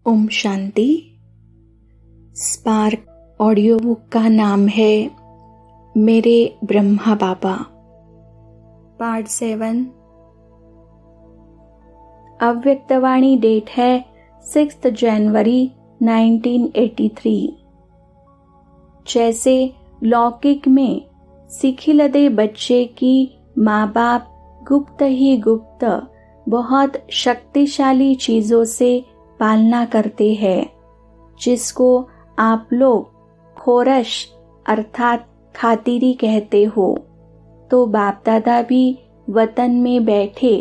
Om Shanti. Spark audio book का नाम है मेरे ब्रह्मा बाबा। पार्ट 7। अव्यक्तवाणी डेट है 6 जनवरी 1983। जैसे लौकिक में सिखिलदे बच्चे की माँ बाप गुप्त ही गुप्त बहुत शक्तिशाली चीजों से पालना करते हैं, जिसको आप लोग खोरश अर्थात खातिरी कहते हो, तो बाप दादा भी वतन में बैठे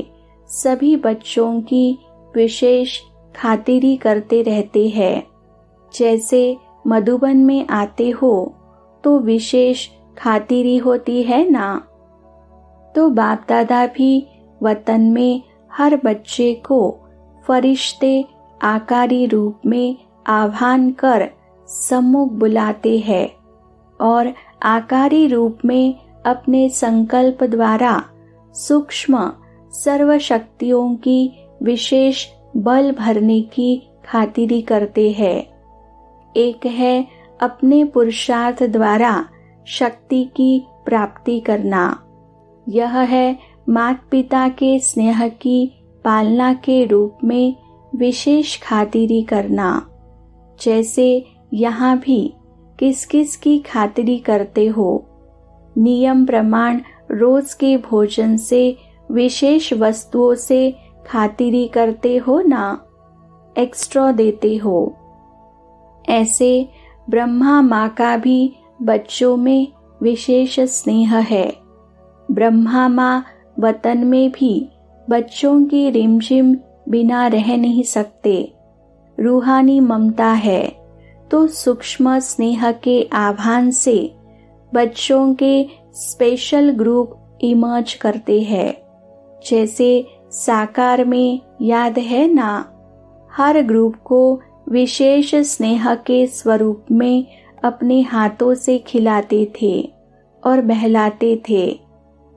सभी बच्चों की विशेष खातिरी करते रहते हैं। जैसे मधुबन में आते हो तो विशेष खातिरी होती है ना, तो बाप दादा भी वतन में हर बच्चे को फरिश्ते आकारी रूप में आह्वान कर सम्मुख बुलाते हैं और आकारी रूप में अपने संकल्प द्वारा सूक्ष्म सर्व शक्तियों की विशेष बल भरने की खातिरी करते हैं। एक है अपने पुरुषार्थ द्वारा शक्ति की प्राप्ति करना, यह है माता पिता के स्नेह की पालना के रूप में विशेष खातिरी करना। जैसे यहाँ भी किस किस की खातिरी करते हो, नियम प्रमाण रोज के भोजन से विशेष वस्तुओं से खातिरी करते हो ना, एक्स्ट्रा देते हो। ऐसे ब्रह्मा माँ का भी बच्चों में विशेष स्नेह है। ब्रह्मा माँ वतन में भी बच्चों की रिमझिम बिना रह नहीं सकते। रूहानी ममता है तो सूक्ष्म स्नेह के आह्वान से बच्चों के स्पेशल ग्रुप इमर्ज करते हैं। जैसे साकार में याद है ना, हर ग्रुप को विशेष स्नेह के स्वरूप में अपने हाथों से खिलाते थे और बहलाते थे।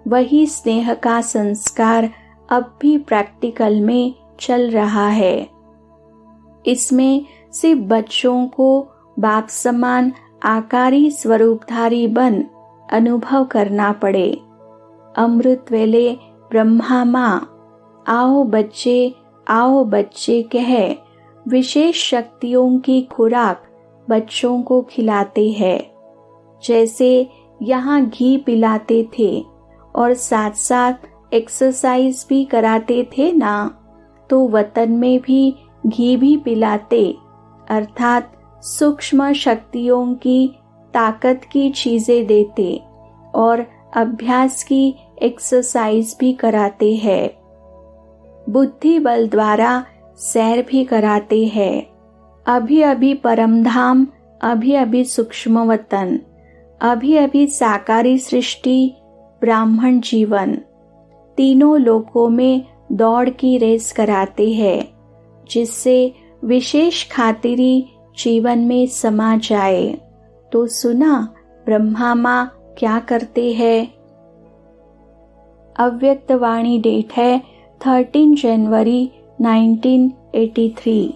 वही स्नेह का संस्कार अब भी प्रैक्टिकल में चल रहा है। इसमें सिर्फ बच्चों को बाप समान आकारी स्वरूपधारी बन अनुभव करना पड़े। अमृत वेले ब्रह्मा माँ आओ बच्चे कह विशेष शक्तियों की खुराक बच्चों को खिलाते हैं। जैसे यहाँ घी पिलाते थे और साथ साथ एक्सरसाइज भी कराते थे ना, तो वतन में भी घी भी पिलाते, अर्थात सूक्ष्म शक्तियों की ताकत की चीजें देते और अभ्यास की एक्सरसाइज भी कराते हैं। बुद्धि बल द्वारा सैर भी कराते हैं। अभी अभी परमधाम, अभी अभी सूक्ष्म वतन, अभी अभी साकारी सृष्टि, ब्राह्मण जीवन, तीनों लोकों में दौड़ की रेस कराते हैं, जिससे विशेष खातिरी जीवन में समा जाए। तो सुना ब्रह्मा माँ क्या करते हैं। अव्यक्तवाणी डेट है 13 जनवरी 1983।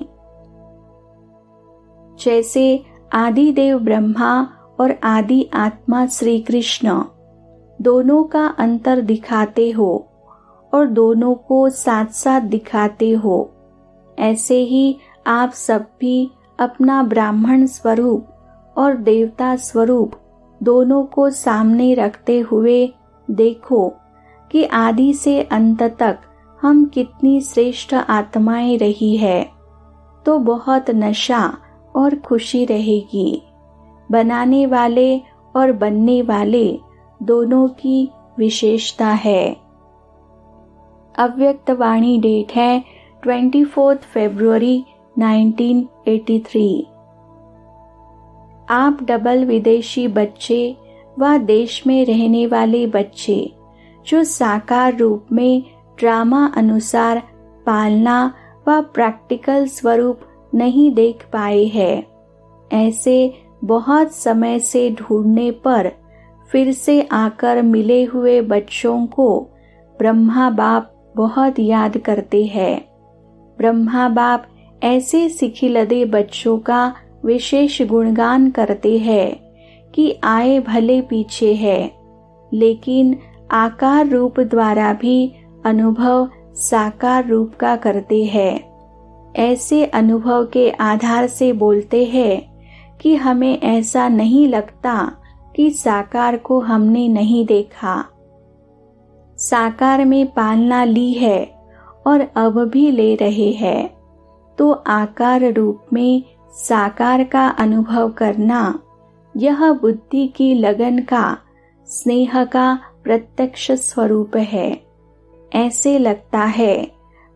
जैसे आदिदेव ब्रह्मा और आदि आत्मा श्री कृष्ण दोनों का अंतर दिखाते हो और दोनों को साथ साथ दिखाते हो, ऐसे ही आप सब भी अपना ब्राह्मण स्वरूप और देवता स्वरूप दोनों को सामने रखते हुए देखो कि आदि से अंत तक हम कितनी श्रेष्ठ आत्माएं रही है, तो बहुत नशा और खुशी रहेगी। बनाने वाले और बनने वाले दोनों की विशेषता है। अव्यक्तवाणी डेट है 24 फरवरी 1983। आप डबल विदेशी बच्चे व देश में रहने वाले बच्चे जो साकार रूप में ड्रामा अनुसार पालना व प्रैक्टिकल स्वरूप नहीं देख पाए हैं, ऐसे बहुत समय से ढूंढने पर फिर से आकर मिले हुए बच्चों को ब्रह्मा बाप बहुत याद करते हैं। ब्रह्मा बाप ऐसे सिखिलदे बच्चों का विशेष गुणगान करते हैं कि आए भले पीछे है, लेकिन आकार रूप द्वारा भी अनुभव साकार रूप का करते हैं। ऐसे अनुभव के आधार से बोलते हैं कि हमें ऐसा नहीं लगता कि साकार को हमने नहीं देखा। साकार में पालना ली है और अब भी ले रहे हैं, तो आकार रूप में साकार का अनुभव करना यह बुद्धि की लगन का, स्नेह का प्रत्यक्ष स्वरूप है। ऐसे लगता है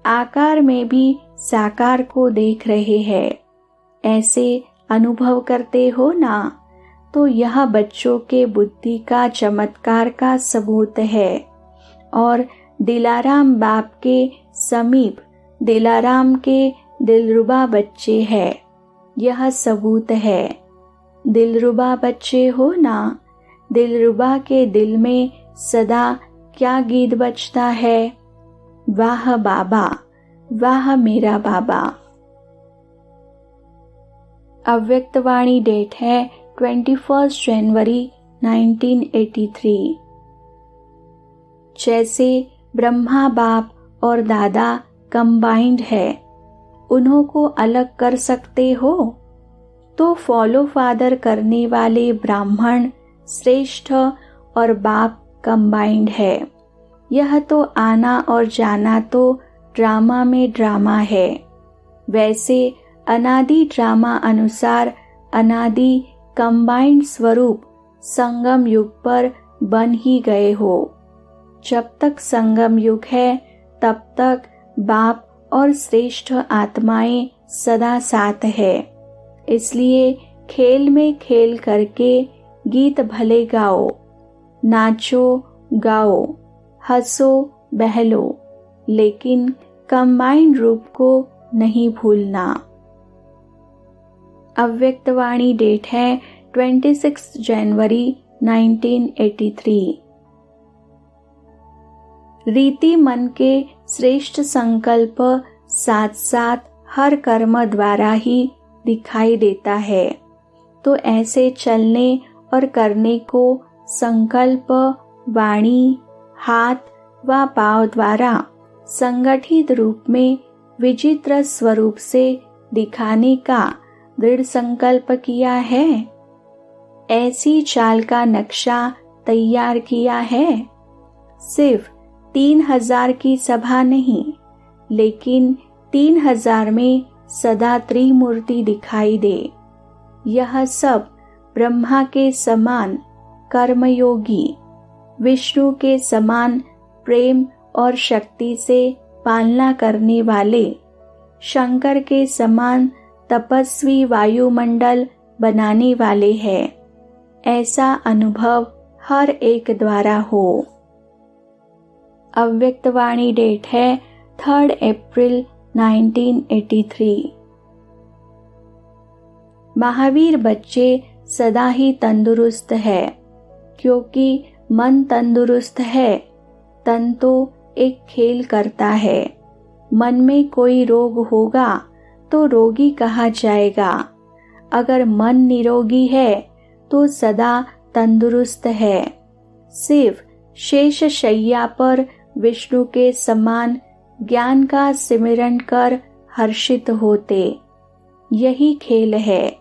आकार में भी साकार को देख रहे हैं। ऐसे अनुभव करते हो ना, तो यह बच्चों के बुद्धि का चमत्कार का सबूत है और दिलाराम बाप के समीप दिलाराम के दिलरुबा बच्चे हैं, यह सबूत है। दिलरुबा बच्चे हो ना, दिलरुबा के दिल में सदा क्या गीत बजता है, वाह बाबा, वाह मेरा बाबा। अव्यक्तवाणी डेट है 21 जनवरी 1983। जैसे ब्रह्मा बाप और दादा कंबाइंड है, उन्हों को अलग कर सकते हो, तो फॉलो फादर करने वाले ब्राह्मण श्रेष्ठ और बाप कंबाइंड है। यह तो आना और जाना तो ड्रामा में ड्रामा है। वैसे अनादि ड्रामा अनुसार अनादि कंबाइंड स्वरूप संगम युग पर बन ही गए हो। जब तक संगम युग है तब तक बाप और श्रेष्ठ आत्माएं सदा साथ है। इसलिए खेल में खेल करके गीत भले गाओ, नाचो गाओ, हंसो बहलो, लेकिन कंबाइंड रूप को नहीं भूलना। अव्यक्तवाणी डेट है 26 जनवरी 1983। रीति मन के श्रेष्ठ संकल्प साथ साथ हर कर्म द्वारा ही दिखाई देता है, तो ऐसे चलने और करने को संकल्प, वाणी, हाथ व पांव द्वारा संगठित रूप में विचित्र स्वरूप से दिखाने का दृढ़ संकल्प किया है। ऐसी चाल का नक्शा तैयार किया है। सिर्फ 3000 की सभा नहीं, लेकिन 3000 में सदा त्रिमूर्ति दिखाई दे। यह सब ब्रह्मा के समान कर्मयोगी, विष्णु के समान प्रेम और शक्ति से पालना करने वाले, शंकर के समान तपस्वी वायुमंडल बनाने वाले हैं। ऐसा अनुभव हर एक द्वारा हो। अव्यक्तवाणी डेट है 3 अप्रैल 1983। महावीर बच्चे सदा ही तंदुरुस्त है, क्योंकि मन तंदुरुस्त है, तन तो एक खेल करता है। मन में कोई रोग होगा तो रोगी कहा जाएगा। अगर मन निरोगी है तो सदा तंदुरुस्त है। सिर्फ शेष शैया पर विष्णु के समान ज्ञान का सिमरन कर हर्षित होते। यही खेल है।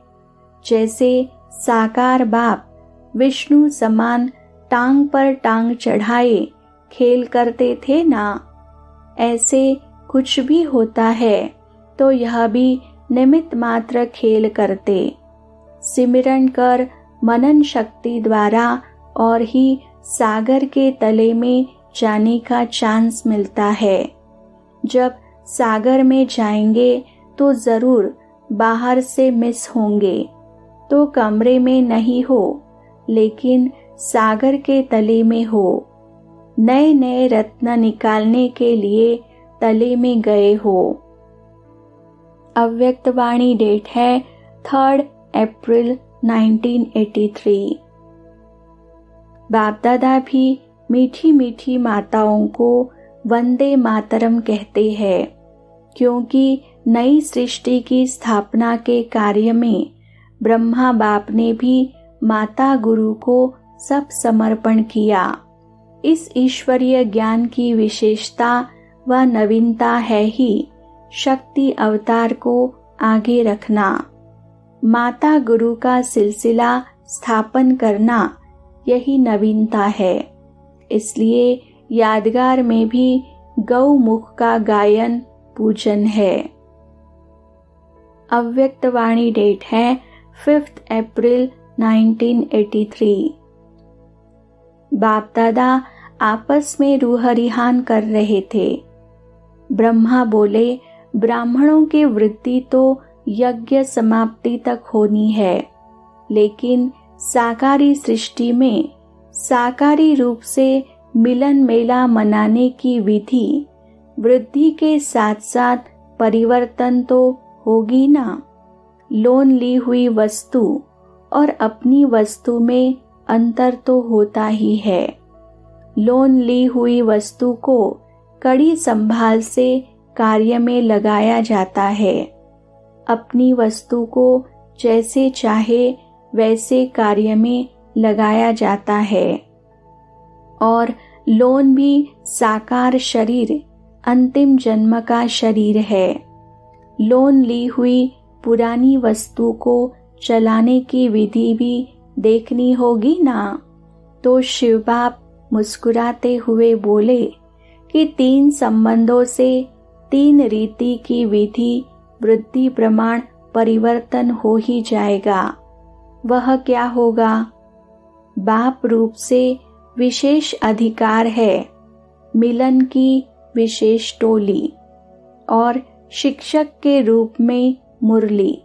जैसे साकार बाप विष्णु समान टांग पर टांग चढ़ाए खेल करते थे ना, ऐसे कुछ भी होता है तो यह भी निमित्त मात्र खेल करते। सिमरन कर मनन शक्ति द्वारा और ही सागर के तले में जाने का चांस मिलता है। जब सागर में जाएंगे तो जरूर बाहर से मिस होंगे, तो कमरे में नहीं हो, लेकिन सागर के तले में हो। नए नए रत्न निकालने के लिए तले में गए हो। अव्यक्तवाणी डेट है 3 अप्रैल 1983। बाप दादा भी मीठी मीठी माताओं को वंदे मातरम कहते हैं, क्योंकि नई सृष्टि की स्थापना के कार्य में ब्रह्मा बाप ने भी माता गुरु को सब समर्पण किया। इस ईश्वरीय ज्ञान की विशेषता व नवीनता है ही शक्ति अवतार को आगे रखना, माता गुरु का सिलसिला स्थापन करना, यही नवीनता है। इसलिए यादगार में भी गौमुख का गायन पूजन है। अव्यक्त वाणी डेट है 5 अप्रैल 1983। बाप दादा आपस में रूहरिहान कर रहे थे। ब्रह्मा बोले, ब्राह्मणों की वृत्ति तो यज्ञ समाप्ति तक होनी है, लेकिन साकारी सृष्टि में साकारी रूप से मिलन मेला मनाने की विधि वृद्धि के साथ साथ परिवर्तन तो होगी ना। लोन ली हुई वस्तु और अपनी वस्तु में अंतर तो होता ही है। लोन ली हुई वस्तु को कड़ी संभाल से कार्य में लगाया जाता है। अपनी वस्तु को जैसे चाहे वैसे कार्य में लगाया जाता है। और लोन भी साकार शरीर अंतिम जन्म का शरीर है। लोन ली हुई पुरानी वस्तु को चलाने की विधि भी देखनी होगी ना। तो शिव बाप मुस्कुराते हुए बोले कि 3 संबंधों से 3 रीति की विधि वृद्धि प्रमाण परिवर्तन हो ही जाएगा। वह क्या होगा? बाप रूप से विशेष अधिकार है, मिलन की विशेष टोली, और शिक्षक के रूप में मुरली,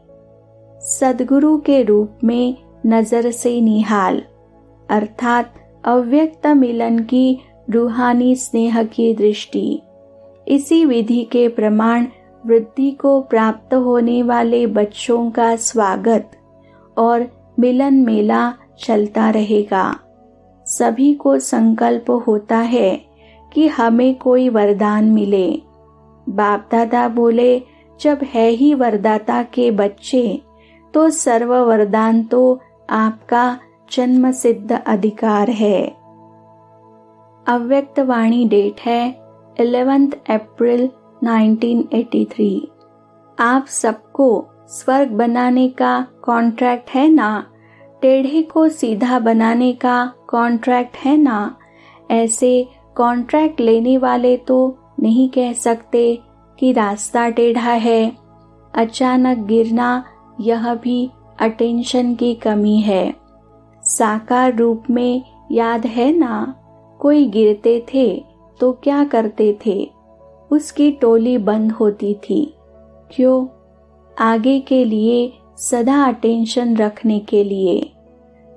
सद्गुरु के रूप में नजर से निहाल, अर्थात अव्यक्त मिलन की रूहानी स्नेह की दृष्टि। इसी विधि के प्रमाण वृद्धि को प्राप्त होने वाले बच्चों का स्वागत और मिलन मेला चलता रहेगा। सभी को संकल्प होता है कि हमें कोई वरदान मिले। बाप दादा बोले, जब है ही वरदाता के बच्चे तो सर्व वरदान तो आपका जन्म सिद्ध अधिकार है। अव्यक्त वाणी डेट है 11 अप्रैल 1983। आप सबको स्वर्ग बनाने का कॉन्ट्रैक्ट है ना, टेढ़े को सीधा बनाने का कॉन्ट्रैक्ट है ना। ऐसे कॉन्ट्रैक्ट लेने वाले तो नहीं कह सकते कि रास्ता टेढ़ा है। अचानक गिरना यह भी अटेंशन की कमी है। साकार रूप में याद है ना, कोई गिरते थे तो क्या करते थे? उसकी टोली बंद होती थी। क्यों? आगे के लिए सदा अटेंशन रखने के लिए।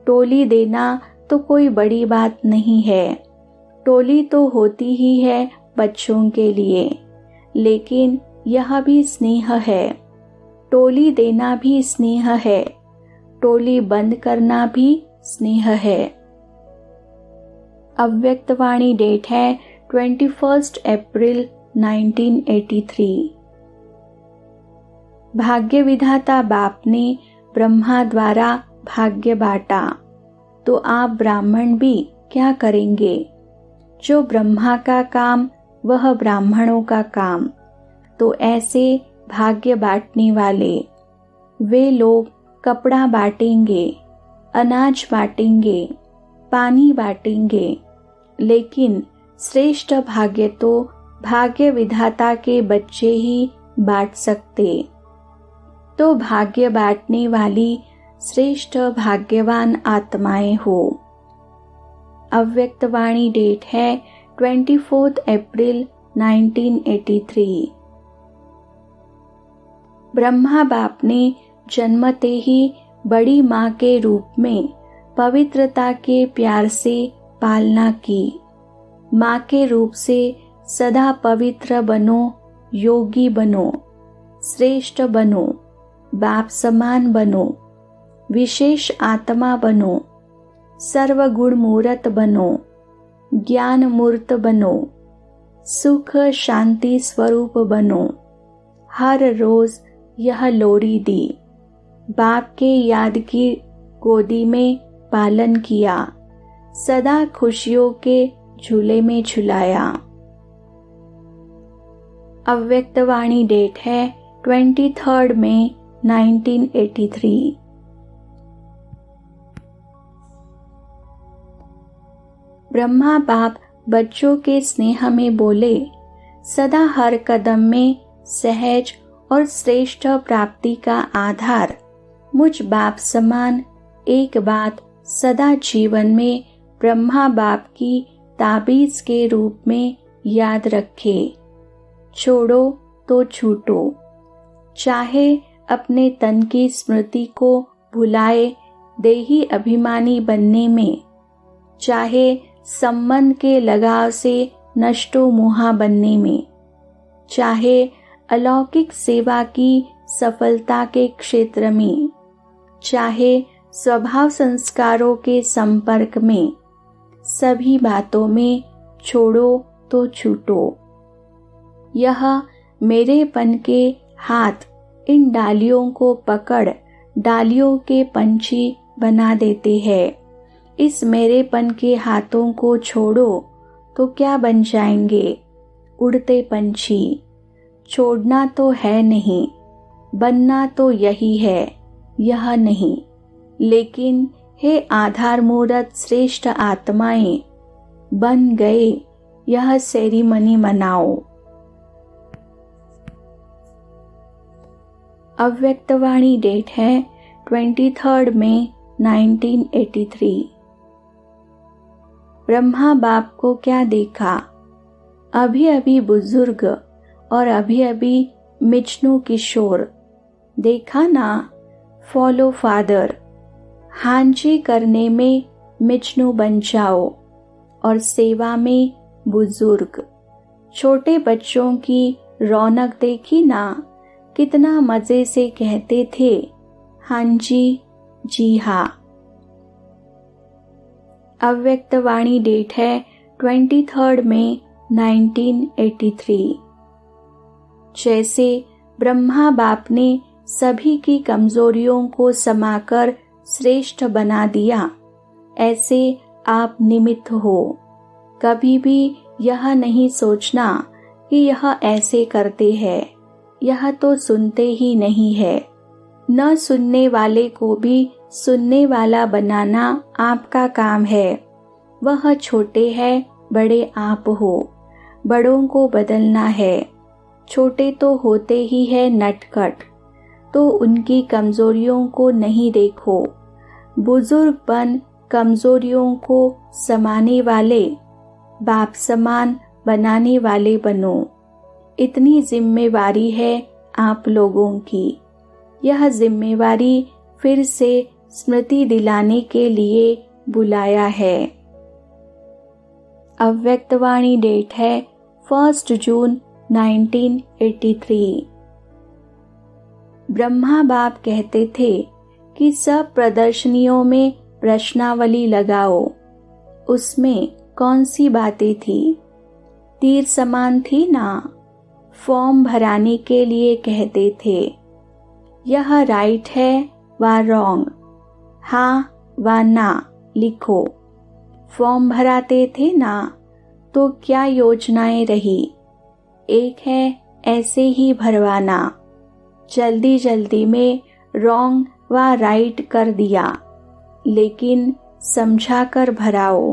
टोली देना तो कोई बड़ी बात नहीं है। टोली तो होती ही है बच्चों के लिए, लेकिन यह भी स्नेह है। टोली देना भी स्नेह है, टोली बंद करना भी स्नेह है। अव्यक्त वाणी डेट है 21 अप्रैल 1983। भाग्य विधाता बाप ने ब्रह्मा द्वारा भाग्य बांटा, तो आप ब्राह्मण भी क्या करेंगे? जो ब्रह्मा का काम वह ब्राह्मणों का काम। तो ऐसे भाग्य बांटने वाले वे लोग कपड़ा बांटेंगे, अनाज बांटेंगे, पानी बांटेंगे, लेकिन श्रेष्ठ भाग्य तो भाग्य विधाता के बच्चे ही बांट सकते। तो भाग्य बांटने वाली श्रेष्ठ भाग्यवान आत्माएं हो। अव्यक्त वाणी डेट है 24 अप्रैल 1983। ब्रह्मा बाप ने जन्मते ही बड़ी माँ के रूप में पवित्रता के प्यार से पालना की। माँ के रूप से सदा पवित्र बनो, योगी बनो, श्रेष्ठ बनो, बाप समान बनो, विशेष आत्मा बनो, सर्वगुण मूर्त बनो, ज्ञान मूर्त बनो, सुख शांति स्वरूप बनो, हर रोज यह लोरी दी। बाप के याद की गोदी में पालन किया, सदा खुशियों के झूले में झुलाया। अव्यक्तवाणी डेट है 23 मई 1983। ब्रह्मा बाप बच्चों के स्नेह में बोले, सदा हर कदम में सहज और श्रेष्ठ प्राप्ति का आधार मुझ बाप समान एक बात सदा जीवन में ब्रह्मा बाप की ताबीज के रूप में याद रखे। छोड़ो तो छूटो। चाहे अपने तन की स्मृति को भुलाए देही अभिमानी बनने में, चाहे संबंध के लगाव से नष्टो मोहा बनने में, चाहे अलौकिक सेवा की सफलता के क्षेत्र में, चाहे स्वभाव संस्कारों के संपर्क में, सभी बातों में छोड़ो तो छूटो। यह मेरेपन के हाथ इन डालियों को पकड़ डालियों के पंछी बना देते हैं। इस मेरेपन के हाथों को छोड़ो तो क्या बन जाएंगे? उड़ते पंछी। छोड़ना तो है नहीं, बनना तो यही है, यह नहीं। लेकिन हे आधार मूर्त श्रेष्ठ आत्माएं, बन गए, यह सेरेमनी मनाओ। अव्यक्तवाणी डेट है 23 मई 1983। ब्रह्मा बाप को क्या देखा? अभी अभी बुजुर्ग और अभी अभी मिचनू किशोर। देखा ना, फॉलो फादर। हांजी करने में मिचनू बन जाओ और सेवा में बुजुर्ग। छोटे बच्चों की रौनक देखी ना, कितना मजे से कहते थे, हाँ जी, जी हाँ। अव्यक्तवाणी डेट है 23 मई 1983। जैसे ब्रह्मा बाप ने सभी की कमजोरियों को समाकर श्रेष्ठ बना दिया, ऐसे आप निमित्त हो। कभी भी यह नहीं सोचना कि यह ऐसे करते हैं, यह तो सुनते ही नहीं है। न सुनने वाले को भी सुनने वाला बनाना आपका काम है। वह छोटे हैं, बड़े आप हो। बड़ों को बदलना है। छोटे तो होते ही है नटखट, तो उनकी कमजोरियों को नहीं देखो। बुजुर्गपन कमजोरियों को समाने वाले, बाप समान बनाने वाले बनो। इतनी जिम्मेवारी है आप लोगों की। यह जिम्मेवारी फिर से स्मृति दिलाने के लिए बुलाया है। अव्यक्तवाणी डेट है 1 जून 1983। ब्रह्मा बाप कहते थे कि सब प्रदर्शनियों में प्रश्नावली लगाओ। उसमें कौन सी बातें थी? तीर समान थी ना। फॉर्म भराने के लिए कहते थे, यह राइट है व रॉन्ग, हाँ व ना लिखो। फॉर्म भराते थे ना, तो क्या योजनाएं रही? एक है ऐसे ही भरवाना। जल्दी जल्दी में रॉन्ग व राइट कर दिया, लेकिन समझा कर भराओ,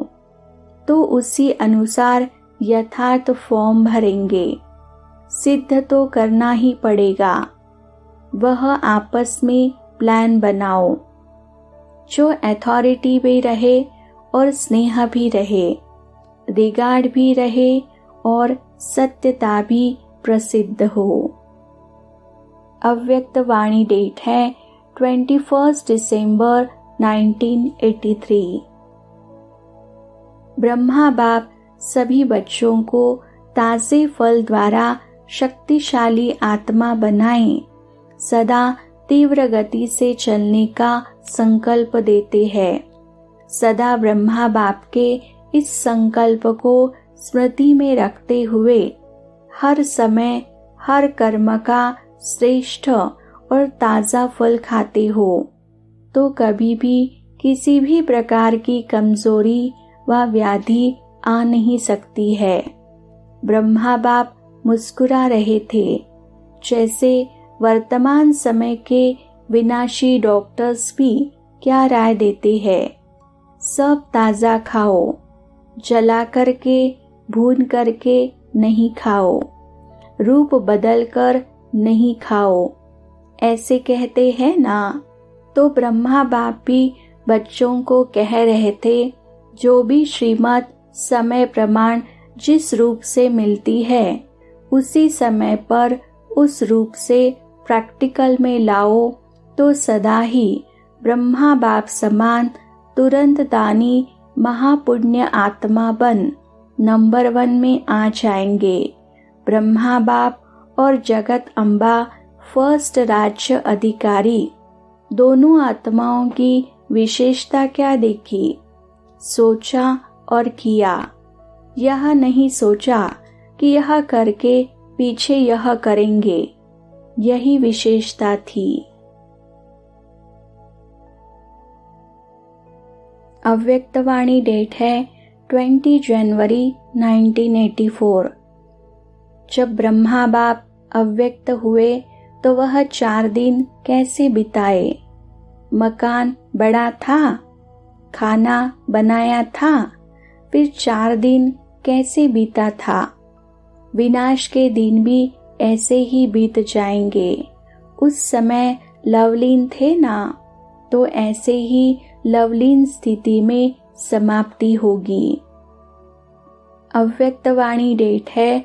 तो उसी अनुसार यथार्थ फॉर्म भरेंगे। सिद्ध तो करना ही पड़ेगा। वह आपस में प्लान बनाओ, जो अथॉरिटी भी रहे और स्नेह भी रहे, रिगार्ड भी रहे और सत्यता भी प्रसिद्ध हो। अव्यक्तवाणी डेट है 21 दिसंबर 1983। ब्रह्मा बाप सभी बच्चों को ताजे फल द्वारा शक्तिशाली आत्मा बनाएं, सदा तीव्र गति से चलने का संकल्प देते हैं। सदा ब्रह्मा बाप के इस संकल्प को स्मृति में रखते हुए हर समय हर कर्म का श्रेष्ठ और ताज़ा फल खाते हो तो कभी भी किसी भी प्रकार की कमजोरी व व्याधि आ नहीं सकती है। ब्रह्मा बाप मुस्कुरा रहे थे, जैसे वर्तमान समय के विनाशी डॉक्टर्स भी क्या राय देते हैं, सब ताज़ा खाओ, जला करके भून करके नहीं खाओ, रूप बदल कर नहीं खाओ, ऐसे कहते हैं ना। तो ब्रह्मा बाप भी बच्चों को कह रहे थे, जो भी श्रीमत समय प्रमाण जिस रूप से मिलती है उसी समय पर उस रूप से प्रैक्टिकल में लाओ तो सदा ही ब्रह्मा बाप समान तुरंत दानी महापुण्य आत्मा बन नंबर 1 में आ जाएंगे। ब्रह्मा बाप और जगत अम्बा फर्स्ट राज्य अधिकारी, दोनों आत्माओं की विशेषता क्या देखी, सोचा और किया। यह नहीं सोचा कि यह करके पीछे यह करेंगे, यही विशेषता थी। अव्यक्तवाणी डेट है 20 जनवरी 1984। जब ब्रह्मा बाप अव्यक्त हुए तो वह 4 दिन कैसे बिताए। मकान बड़ा था, खाना बनाया था, फिर 4 दिन कैसे बीता था। विनाश के दिन भी ऐसे ही बीत जाएंगे। उस समय लवलीन थे ना, तो ऐसे ही लवलीन स्थिति में समाप्ति होगी। अव्यक्तवाणी डेट है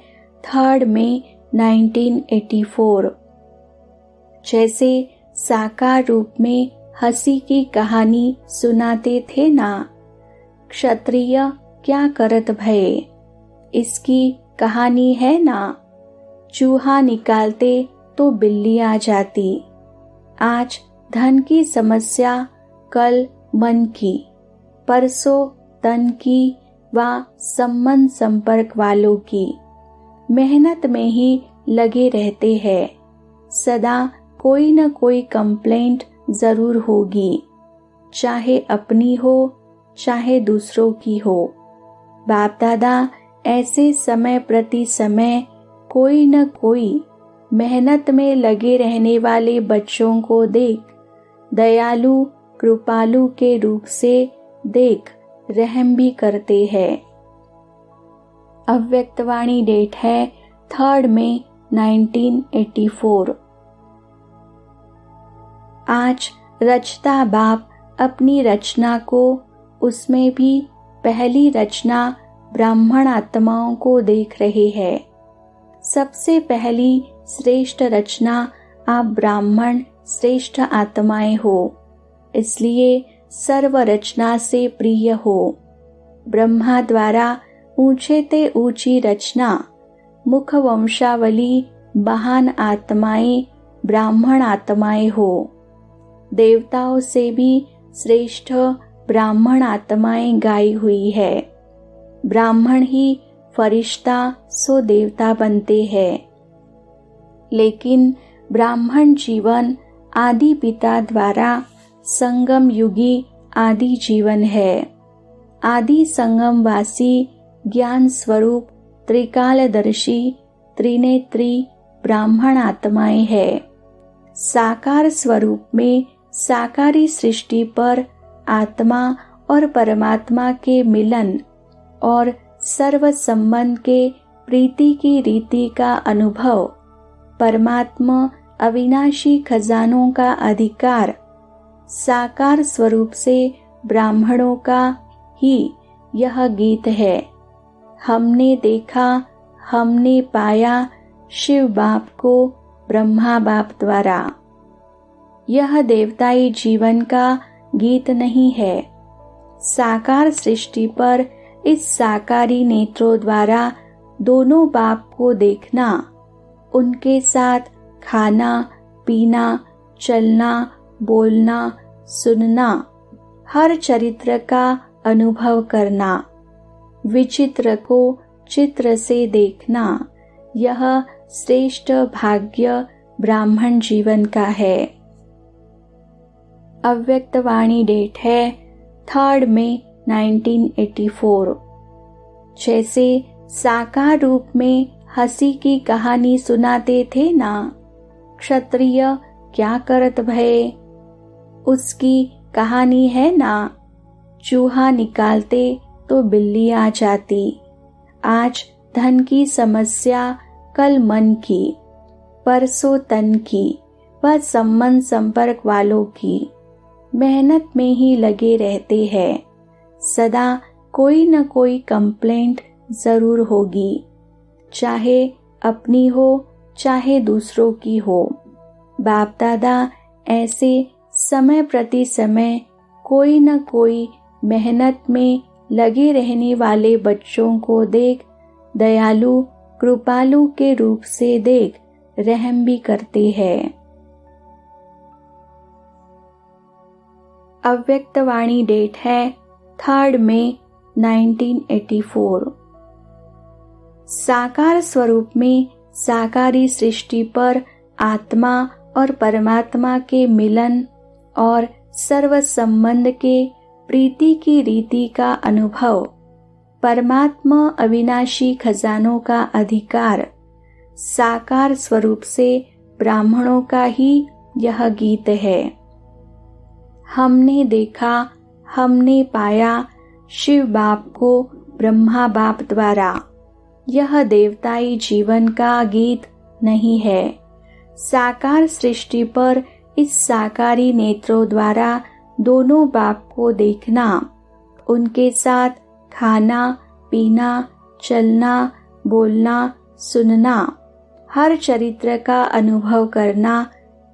3 मई 1984। जैसे साकार रूप में हंसी की कहानी सुनाते थे ना, क्षत्रिय क्या करत भये, इसकी कहानी है ना। चूहा निकालते तो बिल्ली आ जाती। आज धन की समस्या, कल मन की, परसों तन की व संबंध संपर्क वालों की। मेहनत में ही लगे रहते हैं, सदा कोई न कोई कंप्लेंट जरूर होगी, चाहे अपनी हो चाहे दूसरों की हो। बाप दादा ऐसे समय प्रति समय कोई न कोई मेहनत में लगे रहने वाले बच्चों को देख दयालु कृपालु के रूप से देख रहम भी करते हैं। अव्यक्तवाणी डेट है 3 मई 1984। आज रचता बाप अपनी रचना को, उसमें भी पहली रचना ब्राह्मण आत्माओं को देख रहे हैं। सबसे पहली श्रेष्ठ रचना आप ब्राह्मण श्रेष्ठ आत्माएं हो, इसलिए सर्व रचना से प्रिय हो। ब्रह्मा द्वारा ऊंचे ते ऊंची रचना, मुख वंशावली महान आत्माएं ब्राह्मण आत्माएं हो। देवताओं से भी श्रेष्ठ ब्राह्मण आत्माएं गाई हुई है। ब्राह्मण ही फरिश्ता सो देवता बनते हैं। लेकिन ब्राह्मण जीवन आदि पिता द्वारा संगम युगी आदि जीवन है। आदि संगमवासी ज्ञान स्वरूप त्रिकालदर्शी त्रिनेत्री ब्राह्मण आत्माएं है। साकार स्वरूप में साकारी सृष्टि पर आत्मा और परमात्मा के मिलन और सर्व संबंध के प्रीति की रीति का अनुभव, परमात्मा अविनाशी खजानों का अधिकार, साकार स्वरूप से ब्राह्मणों का ही यह गीत है। हमने देखा, हमने पाया शिव बाप को ब्रह्मा बाप द्वारा। यह देवताई जीवन का गीत नहीं है। साकार सृष्टि पर इस साकारी नेत्रों द्वारा दोनों बाप को देखना, उनके साथ खाना पीना, चलना बोलना, सुनना, हर चरित्र का अनुभव करना, विचित्र को चित्र से देखना, यह श्रेष्ठ भाग्य ब्राह्मण जीवन का है। अव्यक्त वाणी डेट है 3 मई 1984। जैसे साकार रूप में हंसी की कहानी सुनाते थे ना, क्षत्रिय क्या करत भय, उसकी कहानी है ना। चूहा निकालते तो बिल्ली आ जाती। आज धन की समस्या, कल मन की, परसों तन की, व संबंध संपर्क वालों की। मेहनत में ही लगे रहते हैं। सदा कोई न कोई कंप्लेंट जरूर होगी, चाहे अपनी हो चाहे दूसरों की हो। बाप दादा ऐसे समय प्रति समय कोई न कोई मेहनत में लगे रहने वाले बच्चों को देख दयालु कृपालु के रूप से देख रहम भी करते हैं। अव्यक्त वाणी डेट है 3 मई 1984। साकार स्वरूप में साकारी सृष्टि पर आत्मा और परमात्मा के मिलन और सर्व संबंध के प्रीति की रीति का अनुभव, परमात्मा अविनाशी खजानों का अधिकार, साकार स्वरूप से ब्राह्मणों का ही यह गीत है। हमने देखा, हमने पाया शिव बाप को ब्रह्मा बाप द्वारा। यह देवताई जीवन का गीत नहीं है। साकार सृष्टि पर इस साकारी नेत्रों द्वारा दोनों बाप को देखना, उनके साथ खाना पीना, चलना बोलना सुनना, हर चरित्र का अनुभव करना,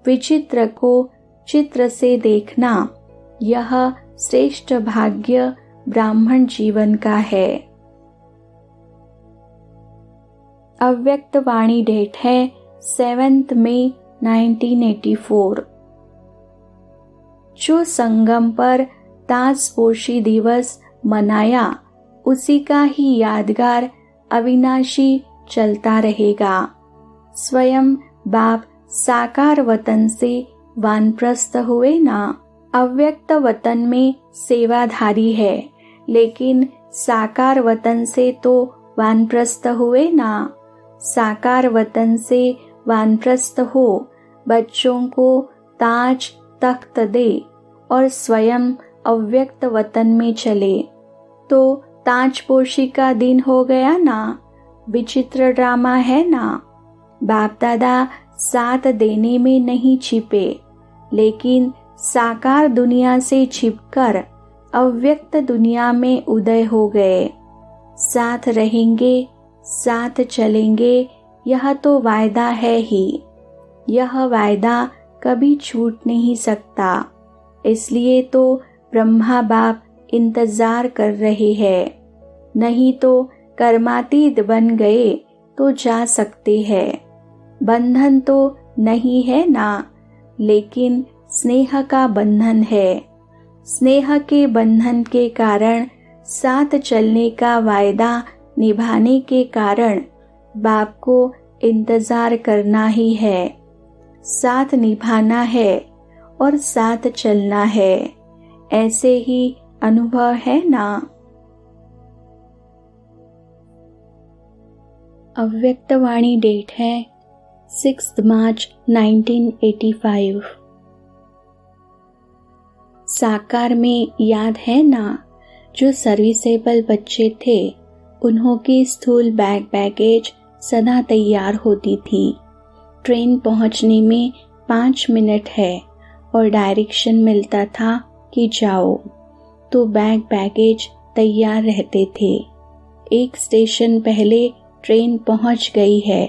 विचित्र को चित्र से देखना, यह श्रेष्ठ भाग्य ब्राह्मण जीवन का है। अव्यक्त वाणी डेट है 7 मई 1984। जो संगम पर ताजपोशी दिवस मनाया, उसी का ही यादगार अविनाशी चलता रहेगा। स्वयं बाप साकार वतन से वानप्रस्थ हुए ना। अव्यक्त वतन में सेवाधारी है, लेकिन साकार वतन से तो वानप्रस्थ हुए ना। साकार वतन से वानप्रस्थ हो, बच्चों को ताज तख्त दे और स्वयं अव्यक्त वतन में चले, तो ताजपोशी का दिन हो गया ना। विचित्र ड्रामा है ना। बाप दादा साथ देने में नहीं छिपे, लेकिन साकार दुनिया से छिपकर अव्यक्त दुनिया में उदय हो गए। साथ रहेंगे, साथ चलेंगे, यह तो वायदा है ही। यह वायदा कभी छूट नहीं सकता। इसलिए तो ब्रह्मा बाप इंतजार कर रहे हैं। नहीं तो कर्मातीत बन गए तो जा सकते हैं। बंधन तो नहीं है ना, लेकिन स्नेह का बंधन है। स्नेह के बंधन के कारण, साथ चलने का वायदा निभाने के कारण बाप को इंतजार करना ही है। साथ निभाना है और साथ चलना है। ऐसे ही अनुभव है ना। अव्यक्त वाणी डेट है 6 मार्च 1985। साकार में याद है ना, जो सर्विसेबल बच्चे थे, उन्हों की स्थूल बैगेज सदा तैयार होती थी। ट्रेन पहुंचने में 5 मिनट है और डायरेक्शन मिलता था कि जाओ, तो बैगेज तैयार रहते थे। एक स्टेशन पहले ट्रेन पहुंच गई है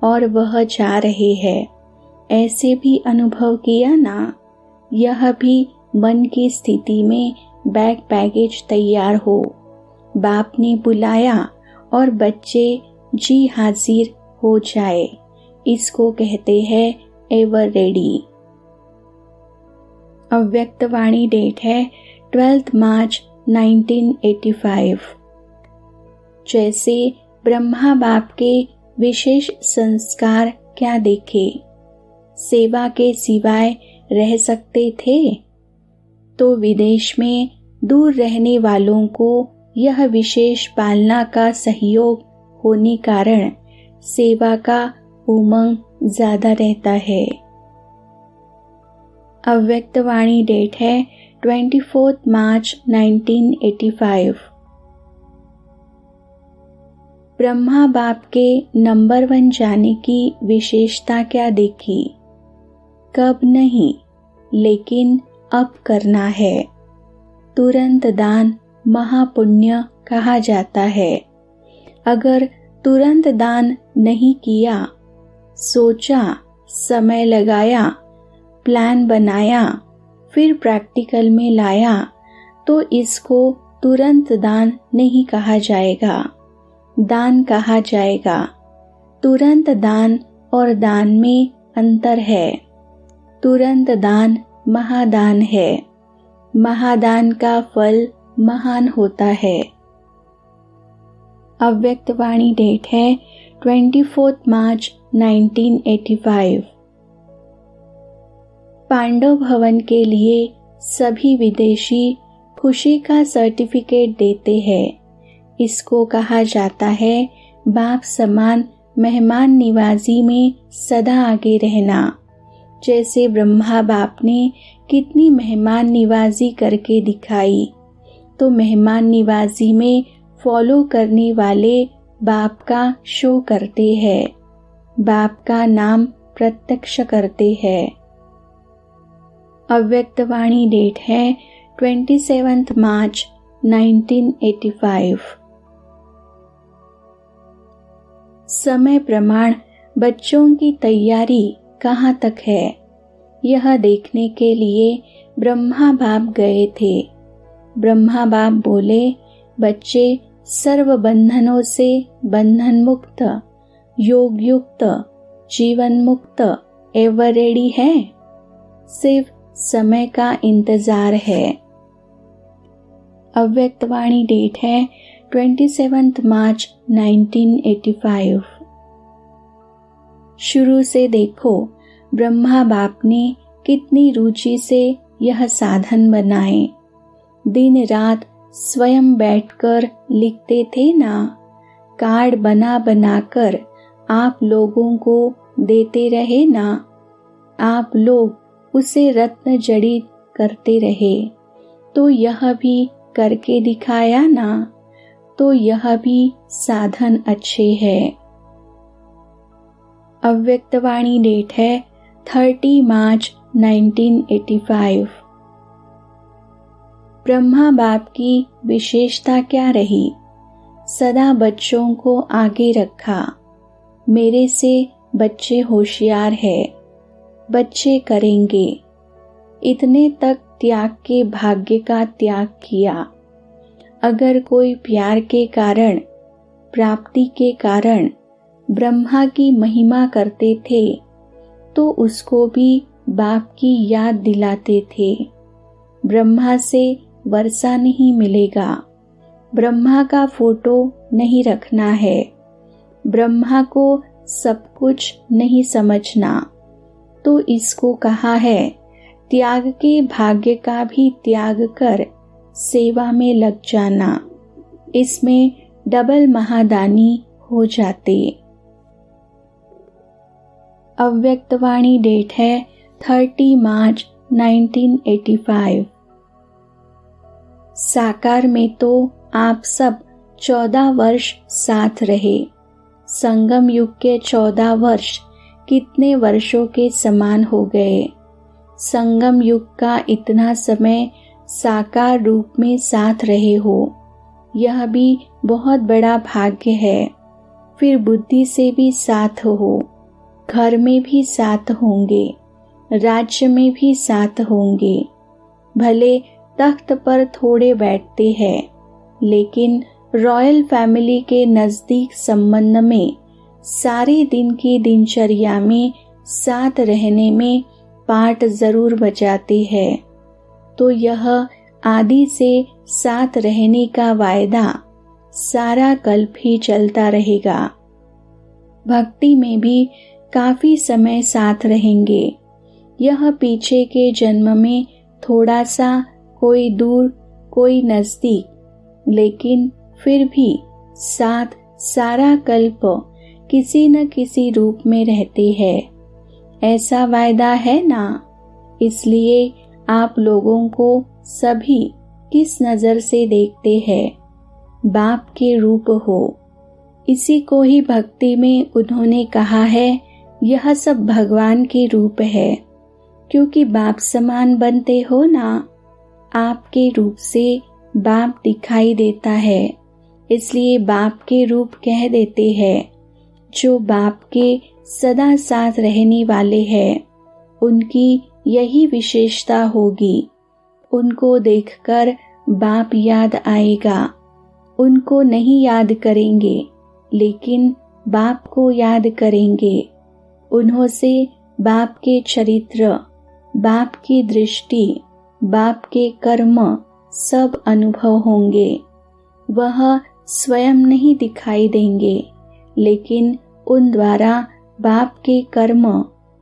और वह जा रहे हैं। ऐसे भी अनुभव किया ना। यह भी मन की स्थिति में बैगेज तैयार हो। बाप ने बुलाया और बच्चे जी हाजिर हो जाए, इसको कहते हैं एवर रेडी। अव्यक्त वाणी डेट है 12 मार्च 1985। जैसे ब्रह्मा बाप के विशेष संस्कार क्या देखे। सेवा के सिवाय रह सकते थे? तो विदेश में दूर रहने वालों को यह विशेष पालना का सहयोग होने कारण सेवा का उमंग ज्यादा रहता है। अव्यक्त वाणी डेट है 24 मार्च 1985। ब्रह्मा बाप के नंबर 1 जाने की विशेषता क्या देखी? कब नहीं, लेकिन अब करना है। तुरंत दान महापुण्य कहा जाता है। अगर तुरंत दान नहीं किया, सोचा, समय लगाया, प्लान बनाया, फिर प्रैक्टिकल में लाया, तो इसको तुरंत दान नहीं कहा जाएगा, दान कहा जाएगा। तुरंत दान और दान में अंतर है। तुरंत दान महादान है। महादान का फल महान होता है। अव्यक्त वाणी डेट है 24 मार्च 1985। पांडव भवन के लिए सभी विदेशी खुशी का सर्टिफिकेट देते हैं। इसको कहा जाता है बाप समान मेहमान निवाजी में सदा आगे रहना। जैसे ब्रह्मा बाप ने कितनी मेहमान निवाजी करके दिखाई, तो मेहमान निवाजी में फॉलो करने वाले बाप का शो करते हैं, बाप का नाम प्रत्यक्ष करते हैं। अव्यक्त वाणी डेट है 27 मार्च 1985। समय प्रमाण बच्चों की तैयारी कहाँ तक है, यह देखने के लिए ब्रह्मा बाप गए थे। ब्रह्मा बाप बोले, बच्चे सर्व बंधनों से बंधन मुक्त, योग युक्त, जीवन मुक्त एवर रेडी है। सिर्फ समय का इंतजार है। अव्यक्त वाणी डेट है 27 मार्च 1985। शुरू से देखो ब्रह्मा बाप ने कितनी रुचि से यह साधन बनाए। दिन रात स्वयं बैठकर लिखते थे ना, कार्ड बना बनाकर आप लोगों को देते रहे ना, आप लोग उसे रत्न जड़ित करते रहे, तो यह भी करके दिखाया ना, तो यह भी साधन अच्छे है। अव्यक्त वाणी डेट है 30 मार्च 1985। ब्रह्मा बाप की विशेषता क्या रही? सदा बच्चों को आगे रखा। मेरे से बच्चे होशियार है, बच्चे करेंगे। इतने तक त्याग के भाग्य का त्याग किया। अगर कोई प्यार के कारण, प्राप्ति के कारण ब्रह्मा की महिमा करते थे, तो उसको भी बाप की याद दिलाते थे। ब्रह्मा से वर्षा नहीं मिलेगा, ब्रह्मा का फोटो नहीं रखना है, ब्रह्मा को सब कुछ नहीं समझना, तो इसको कहा है त्याग के भाग्य का भी त्याग कर सेवा में लग जाना। इसमें डबल महादानी हो जाते। अव्यक्त वाणी डेट है 30 मार्च 1985। साकार में तो आप सब 14 वर्ष साथ रहे। संगम युग के 14 वर्ष कितने वर्षों के समान हो गए। संगम युग का इतना समय साकार रूप में साथ रहे हो, यह भी बहुत बड़ा भाग्य है। फिर बुद्धि से भी साथ हो, घर में भी साथ होंगे, राज्य में भी साथ होंगे। भले तख्त पर थोड़े बैठते हैं, लेकिन रॉयल फैमिली के नजदीक संबंध में सारे दिन की दिनचर्या में साथ रहने में पार्ट जरूर बजाते हैं। तो यह आदि से साथ रहने का वायदा सारा कल्प ही चलता रहेगा। भक्ति में भी काफी समय साथ रहेंगे। यह पीछे के जन्म में थोड़ा सा, कोई दूर कोई नजदीक, लेकिन फिर भी साथ सारा कल्प किसी न किसी रूप में रहते हैं। ऐसा वायदा है ना। इसलिए आप लोगों को सभी किस नजर से देखते हैं? बाप के रूप हो। इसी को ही भक्ति में उन्होंने कहा है, यह सब भगवान के रूप है। क्योंकि बाप समान बनते हो ना, आपके रूप से बाप दिखाई देता है, इसलिए बाप के रूप कह देते हैं। जो बाप के सदा साथ रहने वाले हैं, उनकी यही विशेषता होगी। उनको देखकर बाप याद आएगा। उनको नहीं याद करेंगे, लेकिन बाप को याद करेंगे। उन्हों से बाप के चरित्र, बाप की दृष्टि, बाप के कर्म सब अनुभव होंगे। वह स्वयं नहीं दिखाई देंगे, लेकिन उन द्वारा बाप के कर्म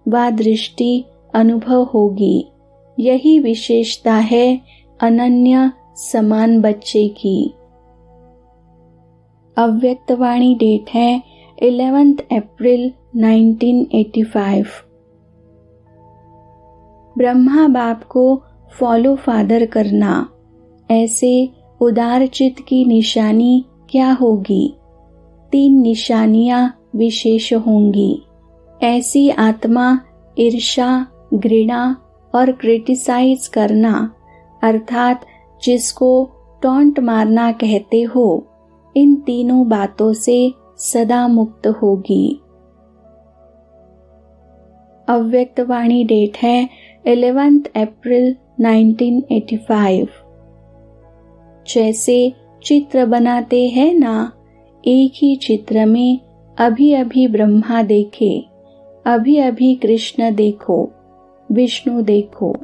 व दृष्टि अनुभव होगी। यही विशेषता है अनन्य समान बच्चे की। अव्यक्तवाणी डेट है 11 अप्रैल 1985। ब्रह्मा बाप को फॉलो फादर करना, ऐसे उदार चित्त की निशानी क्या होगी? 3 निशानियां विशेष होंगी। ऐसी आत्मा ईर्ष्या, घृणा और क्रिटिसाइज करना, अर्थात जिसको टॉन्ट मारना कहते हो, इन तीनों बातों से सदा मुक्त होगी। अव्यक्तवाणी डेट है 11 अप्रैल 1985। जैसे चित्र बनाते हैं ना, एक ही चित्र में अभी अभी ब्रह्मा देखे, अभी अभी कृष्ण देखो, विष्णु देखो,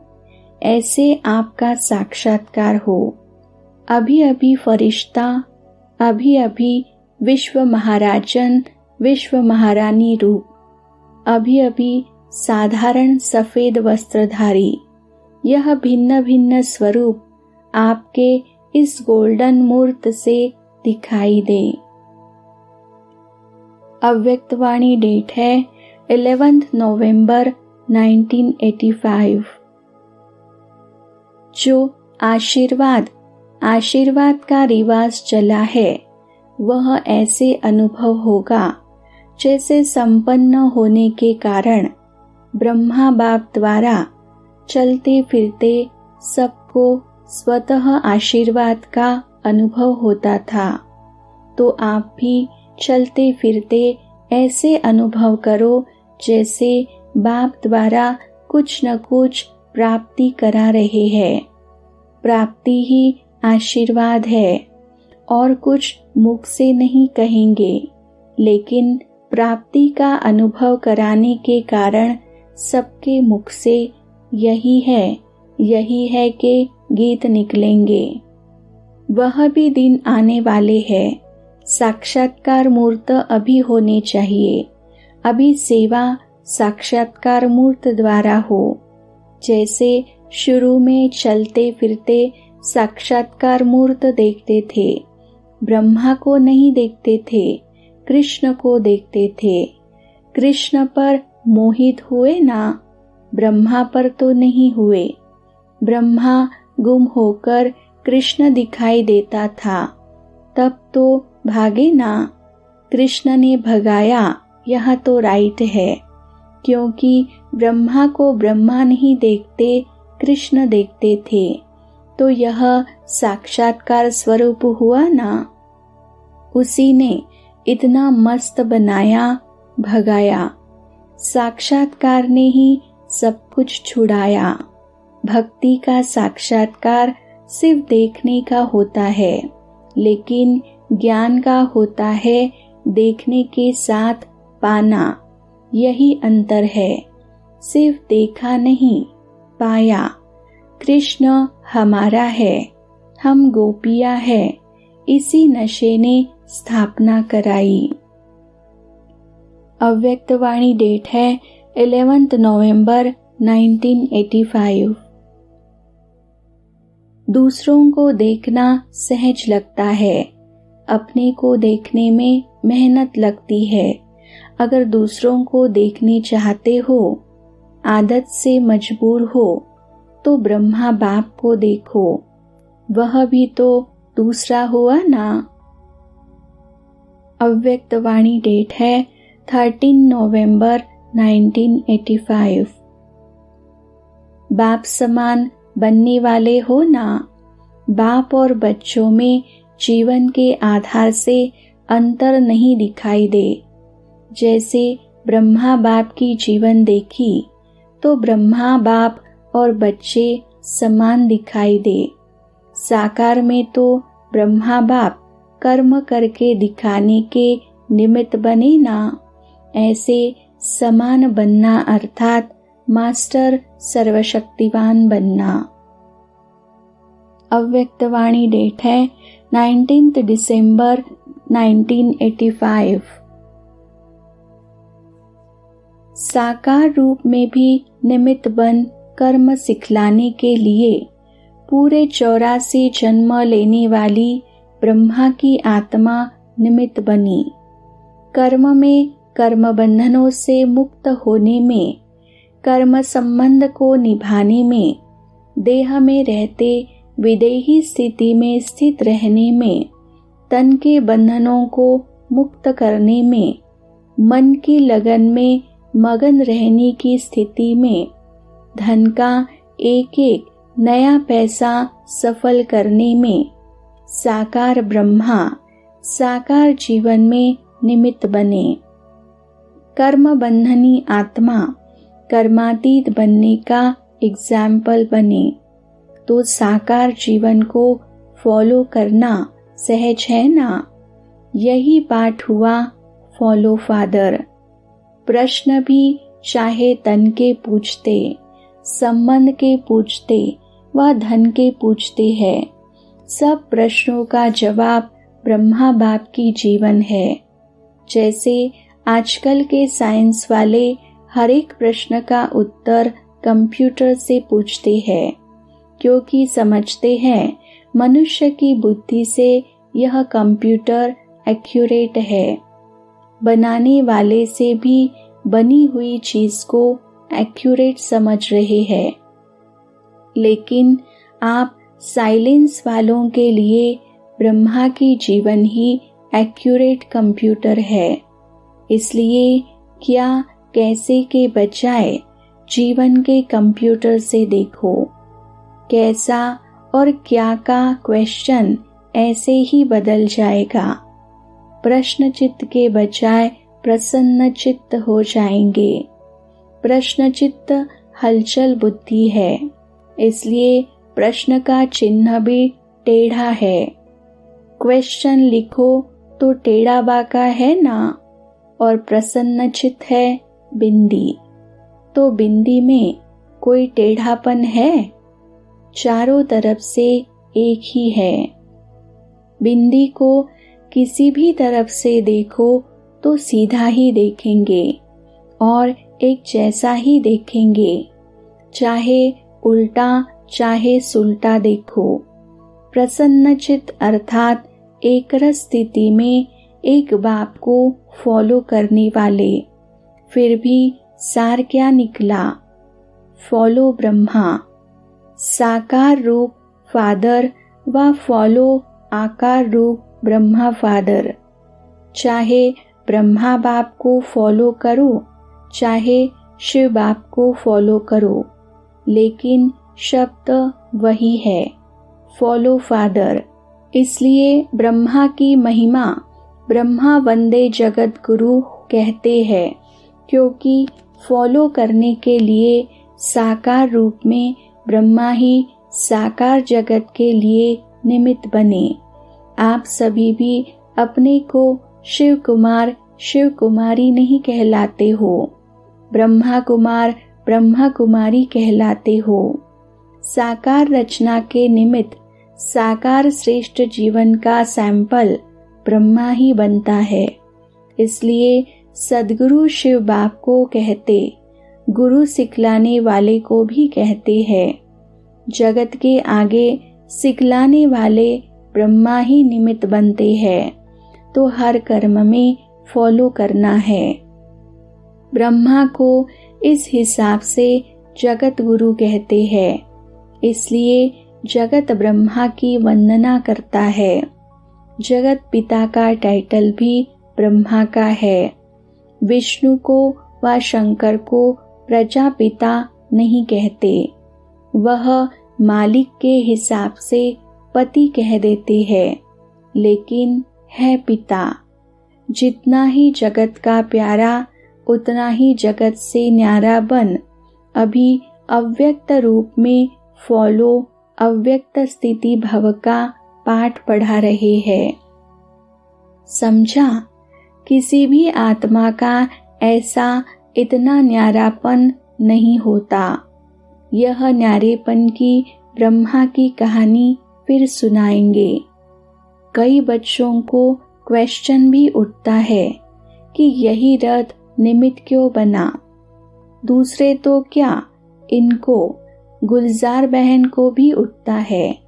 ऐसे आपका साक्षात्कार हो। अभी अभी फरिश्ता, अभी अभी विश्व महाराजन, विश्व महारानी रूप, अभी अभी साधारण सफेद वस्त्रधारी, यह भिन्न भिन्न स्वरूप आपके इस गोल्डन मूर्त से दिखाई दे। अव्यक्तवाणी डेट है 11 नवंबर 1985। जो आशीर्वाद का रिवाज चला है, वह ऐसे अनुभव होगा जैसे संपन्न होने के कारण ब्रह्मा बाप द्वारा चलते फिरते सबको स्वतः आशीर्वाद का अनुभव होता था। तो आप भी चलते फिरते ऐसे अनुभव करो जैसे बाप द्वारा कुछ न कुछ प्राप्ति करा रहे हैं। प्राप्ति ही आशीर्वाद है और कुछ मुख से नहीं कहेंगे, लेकिन प्राप्ति का अनुभव कराने के कारण सबके मुख से यही है कि गीत निकलेंगे। वह भी दिन आने वाले हैं। साक्षात्कार मूर्त अभी होने चाहिए। अभी सेवा साक्षात्कार मूर्त द्वारा हो। जैसे शुरू में चलते फिरते साक्षात्कार मूर्त देखते थे, ब्रह्मा को नहीं देखते थे, कृष्ण को देखते थे। कृष्ण पर मोहित हुए ना, ब्रह्मा पर तो नहीं हुए। ब्रह्मा गुम होकर कृष्ण दिखाई देता था, तब तो भागे ना। कृष्ण ने भगाया, यह तो राइट है, क्योंकि ब्रह्मा को ब्रह्मा नहीं देखते, कृष्ण देखते थे। तो यह साक्षात्कार स्वरूप हुआ ना। उसी ने इतना मस्त बनाया, भगाया। साक्षात्कार ने ही सब कुछ छुड़ाया। भक्ति का साक्षात्कार सिर्फ देखने का होता है, लेकिन ज्ञान का होता है देखने के साथ पाना। यही अंतर है। सिर्फ देखा नहीं, पाया। कृष्ण हमारा है, हम गोपियां हैं, इसी नशे ने स्थापना कराई। अव्यक्त वाणी डेट है 11 नवंबर 1985। दूसरों को देखना सहज लगता है, अपने को देखने में मेहनत लगती है। अगर दूसरों को देखने चाहते हो, आदत से मजबूर हो, तो ब्रह्मा बाप को देखो, वह भी तो दूसरा हुआ ना। अव्यक्त वाणी डेट है 13 नवंबर 1985। बाप समान बनने वाले हो ना। बाप और बच्चों में जीवन के आधार से अंतर नहीं दिखाई दे। जैसे ब्रह्मा बाप की जीवन देखी तो ब्रह्मा बाप और बच्चे समान दिखाई दे। साकार में तो ब्रह्मा बाप कर्म करके दिखाने के निमित्त बने ना। ऐसे समान बनना अर्थात मास्टर सर्वशक्तिवान बनना। अव्यक्त वाणी डेट है 19 दिसंबर 1985। साकार रूप में भी निमित्त बन कर्म सिखलाने के लिए पूरे 84 जन्म लेने वाली ब्रह्मा की आत्मा निमित्त बनी। कर्म में कर्म बंधनों से मुक्त होने में, कर्म संबंध को निभाने में, देह में रहते विदेही स्थिति में स्थित रहने में, तन के बंधनों को मुक्त करने में, मन की लगन में मगन रहने की स्थिति में, धन का एक एक नया पैसा सफल करने में साकार ब्रह्मा साकार जीवन में निमित्त बने। कर्म बंधनी आत्मा कर्मातीत बनने का एग्जाम्पल बने तो साकार जीवन को फॉलो करना सहज है ना। यही पाठ हुआ फॉलो फादर। प्रश्न भी चाहे तन के पूछते, संबंध के पूछते व धन के पूछते हैं, सब प्रश्नों का जवाब ब्रह्मा बाप की जीवन है। जैसे आजकल के साइंस वाले हर एक प्रश्न का उत्तर कंप्यूटर से पूछते हैं, क्योंकि समझते हैं मनुष्य की बुद्धि से यह कंप्यूटर एक्यूरेट है। बनाने वाले से भी बनी हुई चीज को एक्यूरेट समझ रहे हैं। लेकिन आप साइलेंस वालों के लिए ब्रह्मा की जीवन ही एक्यूरेट कंप्यूटर है। इसलिए क्या कैसे के बजाय जीवन के कंप्यूटर से देखो। कैसा और क्या का क्वेश्चन ऐसे ही बदल जाएगा। प्रश्न चित्त के बजाय प्रसन्न चित्त हो जाएंगे। प्रश्न चित्त हलचल बुद्धि है, इसलिए प्रश्न का चिन्ह भी टेढ़ा है। क्वेश्चन लिखो तो टेढ़ा बाका है ना, और प्रसन्न चित्त है बिंदी, तो बिंदी में कोई टेढ़ापन है? चारों तरफ से एक ही है। बिंदी को किसी भी तरफ से देखो तो सीधा ही देखेंगे और एक जैसा ही देखेंगे, चाहे उल्टा चाहे सुलटा देखो। प्रसन्न चित्त अर्थात एक रस स्थिति में एक बाप को फॉलो करने वाले। फिर भी सार क्या निकला? फॉलो ब्रह्मा, साकार रूप फादर व फॉलो आकार रूप ब्रह्मा फादर। चाहे ब्रह्मा बाप को फॉलो करो, चाहे शिव बाप को फॉलो करो, लेकिन शब्द वही है, फॉलो फादर। इसलिए ब्रह्मा की महिमा ब्रह्मा वंदे जगत गुरु कहते हैं, क्योंकि फॉलो करने के लिए साकार रूप में ब्रह्मा ही साकार जगत के लिए निमित्त बने। आप सभी भी अपने को शिव कुमार शिव कुमारी नहीं कहलाते हो, ब्रह्मा कुमार ब्रह्मा कुमारी कहलाते हो। साकार रचना के निमित्त साकार श्रेष्ठ जीवन का सैंपल ब्रह्मा ही बनता है। इसलिए सद्गुरु शिव बाप को कहते, गुरु सिखलाने वाले को भी कहते हैं। जगत के आगे सिखलाने वाले ब्रह्मा ही निमित्त बनते हैं, तो हर कर्म में फॉलो करना है। ब्रह्मा को इस हिसाब से जगत गुरु कहते हैं, इसलिए जगत ब्रह्मा की वंदना करता है। जगत पिता का टाइटल भी ब्रह्मा का है। विष्णु को व शंकर को प्रजापिता नहीं कहते, वह मालिक के हिसाब से पति कह देते हैं, लेकिन है पिता। जितना ही जगत का प्यारा उतना ही जगत से न्यारा बन अभी अव्यक्त रूप में फॉलो अव्यक्त स्थिति भव का पाठ पढ़ा रहे हैं। समझा? किसी भी आत्मा का ऐसा इतना न्यारापन नहीं होता। यह न्यारेपन की ब्रह्मा की कहानी फिर सुनाएंगे। कई बच्चों को क्वेश्चन भी उठता है कि यही रथ निमित्त क्यों बना? दूसरे तो क्या, इनको गुलजार बहन को भी उठता है।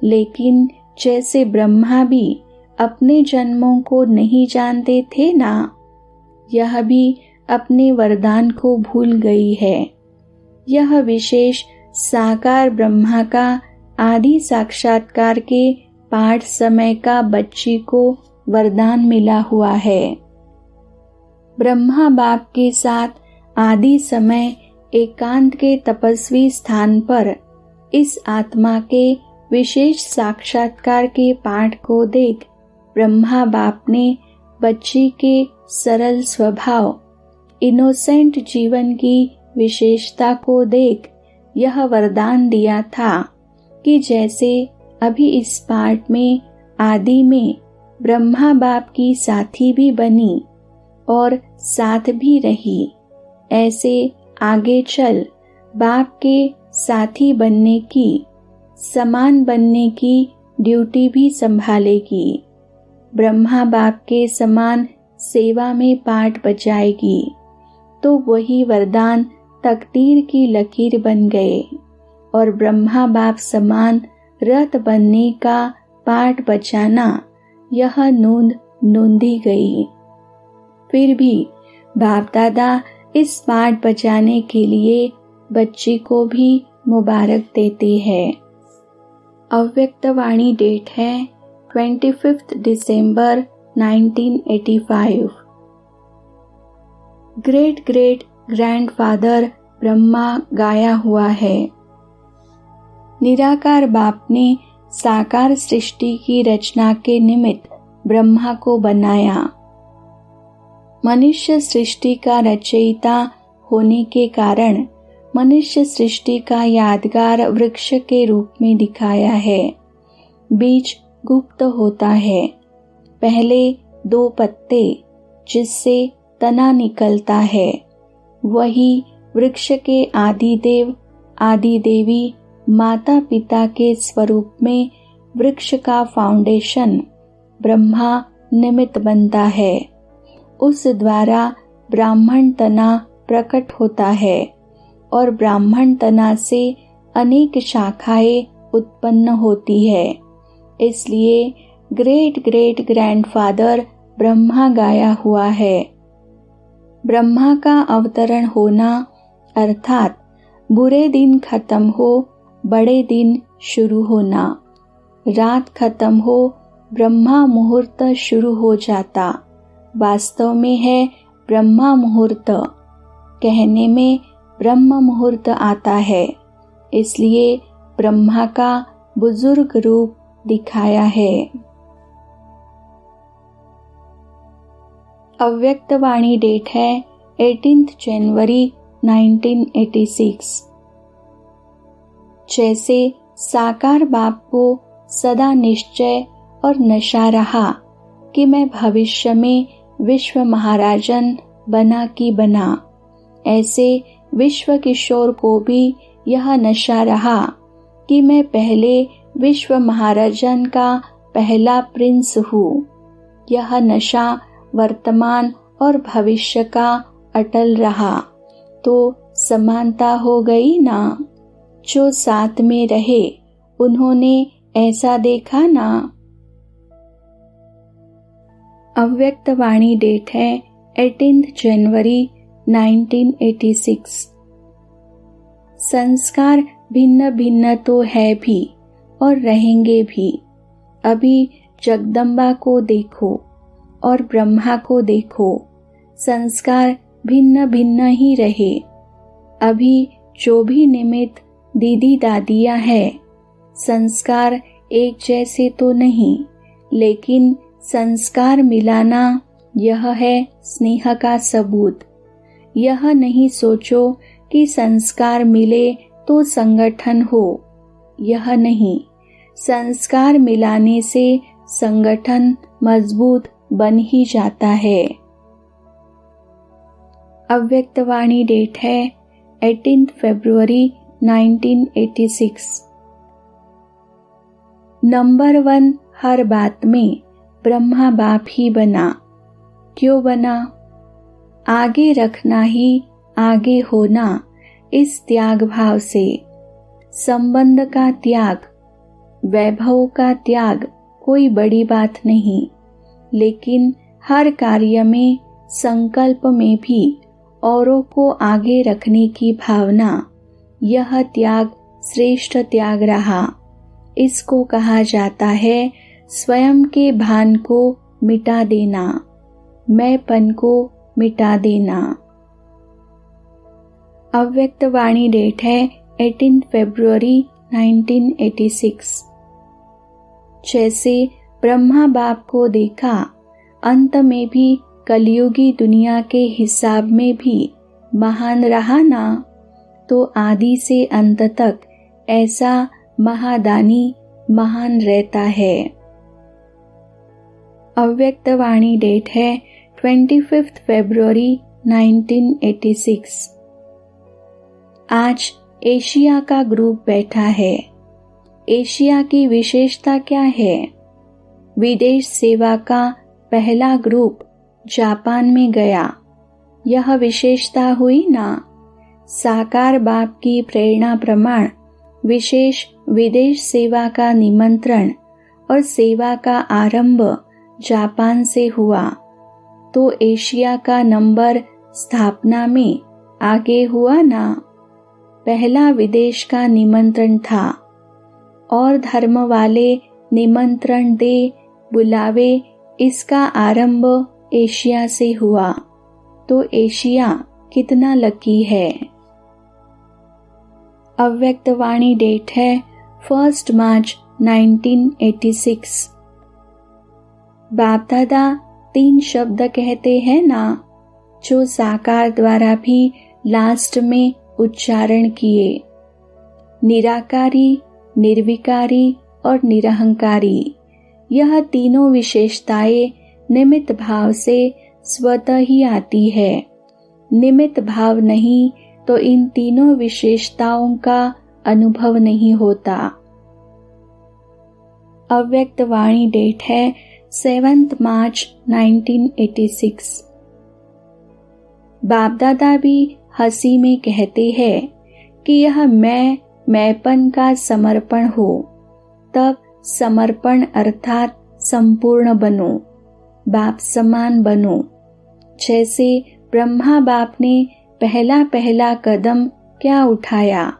लेकिन जैसे ब्रह्मा भी अपने जन्मों को नहीं जानते थे ना, यह भी अपने वरदान को भूल गई है। यह विशेष साकार ब्रह्मा का आदि साक्षात्कार के पाठ समय का बच्ची को वरदान मिला हुआ है। ब्रह्मा बाप के साथ आदि समय एकांत के तपस्वी स्थान पर इस आत्मा के विशेष साक्षात्कार के पाठ को देख ब्रह्मा बाप ने बच्ची के सरल स्वभाव, इनोसेंट जीवन की विशेषता को देख यह वरदान दिया था कि जैसे अभी इस पाठ में आदि में ब्रह्मा बाप की साथी भी बनी और साथ भी रही, ऐसे आगे चल बाप के साथी बनने की, समान बनने की ड्यूटी भी संभालेगी। ब्रह्मा बाप के समान सेवा में पाठ बजाएगी, तो वही वरदान तकदीर की लकीर बन गए और ब्रह्मा बाप समान रथ बनने का पाठ बचाना यह नूंद नूंदी गई। फिर भी बाप दादा इस पाठ बचाने के लिए बच्ची को भी मुबारक देते हैं। अव्यक्त वाणी डेट है 25 दिसंबर 1985। ग्रेट ग्रेट ग्रैंडफादर ब्रह्मा गाया हुआ है। निराकार बाप ने साकार सृष्टि की रचना के निमित्त ब्रह्मा को बनाया। मनुष्य सृष्टि का रचयिता होने के कारण मनुष्य सृष्टि का यादगार वृक्ष के रूप में दिखाया है। बीज गुप्त होता है, पहले 2 पत्ते जिससे तना निकलता है, वही वृक्ष के आदिदेव आदि देवी माता पिता के स्वरूप में वृक्ष का फाउंडेशन ब्रह्मा निमित्त बनता है। उस द्वारा ब्राह्मण तना प्रकट होता है और ब्राह्मण तना से अनेक शाखाएं उत्पन्न होती है। इसलिए ग्रेट ग्रेट ग्रैंडफादर ब्रह्मा गाया हुआ है। ब्रह्मा का अवतरण होना अर्थात बुरे दिन खत्म हो, बड़े दिन शुरू होना। रात खत्म हो, ब्रह्मा मुहूर्त शुरू हो जाता। वास्तव में है ब्रह्मा मुहूर्त, कहने में ब्रह्म मुहूर्त आता है, इसलिए ब्रह्मा का बुजुर्ग रूप दिखाया है। अव्यक्त वाणी डेट है 18 जनवरी 1986। जैसे साकार बाप को सदा निश्चय और नशा रहा कि मैं भविष्य में विश्व महाराजन बना की बना, ऐसे विश्व किशोर को भी यह नशा रहा कि मैं पहले विश्व महाराजन का पहला प्रिंस हूँ। यह नशा वर्तमान और भविष्य का अटल रहा तो समानता हो गई ना। जो साथ में रहे उन्होंने ऐसा देखा ना। अव्यक्त वाणी डेट है 18 जनवरी 1986। संस्कार भिन्न भिन्न तो है भी और रहेंगे भी। अभी जगदम्बा को देखो और ब्रह्मा को देखो, संस्कार भिन्न भिन्न ही रहे। अभी जो भी निमित्त दीदी दादियाँ है, संस्कार एक जैसे तो नहीं, लेकिन संस्कार मिलाना यह है स्नेह का सबूत। यह नहीं सोचो कि संस्कार मिले तो संगठन हो, यह नहीं। संस्कार मिलाने से संगठन मजबूत बन ही जाता है। अव्यक्त वाणी डेट है 18 फरवरी 1986। नंबर 1 हर बात में ब्रह्मा बाप ही बना। क्यों बना? आगे रखना ही आगे होना, इस त्याग भाव से। संबंध का त्याग, वैभव का त्याग कोई बड़ी बात नहीं, लेकिन हर कार्य में, संकल्प में भी औरों को आगे रखने की भावना, यह त्याग श्रेष्ठ त्याग रहा। इसको कहा जाता है स्वयं के भान को मिटा देना, मैंपन को मिटा देना। अव्यक्त वाणी डेट है 18 फरवरी 1986। जैसे ब्रह्मा बाप को देखा, अंत में भी कलयुगी दुनिया के हिसाब में भी महान रहा ना, तो आदि से अंत तक ऐसा महादानी महान रहता है। अव्यक्त वाणी डेट है 25 फरवरी 1986। आज एशिया का ग्रुप बैठा है। एशिया की विशेषता क्या है? विदेश सेवा का पहला ग्रुप जापान में गया, यह विशेषता हुई ना। साकार बाप की प्रेरणा प्रमाण विशेष विदेश सेवा का निमंत्रण और सेवा का आरंभ जापान से हुआ, तो एशिया का नंबर स्थापना में आगे हुआ ना। पहला विदेश का निमंत्रण था और धर्म वाले निमंत्रण दे बुलावे, इसका आरंभ एशिया से हुआ, तो एशिया कितना लकी है। अव्यक्त वाणी डेट है 1 मार्च 1986। बाप दादा 3 शब्द कहते हैं ना, जो साकार द्वारा भी लास्ट में उच्चारण किए। निराकारी, निर्विकारी और निरहंकारी, यह तीनों विशेषताएं निमित्त भाव से स्वतः ही आती है। निमित्त भाव नहीं तो इन तीनों विशेषताओं का अनुभव नहीं होता। अव्यक्त वाणी डेट है 7 मार्च 1986। बाप दादा भी हंसी में कहते हैं कि यह मैंपन का समर्पण हो, तब समर्पण अर्थात संपूर्ण बनो, बाप समान बनो। जैसे ब्रह्मा बाप ने पहला पहला कदम क्या उठाया,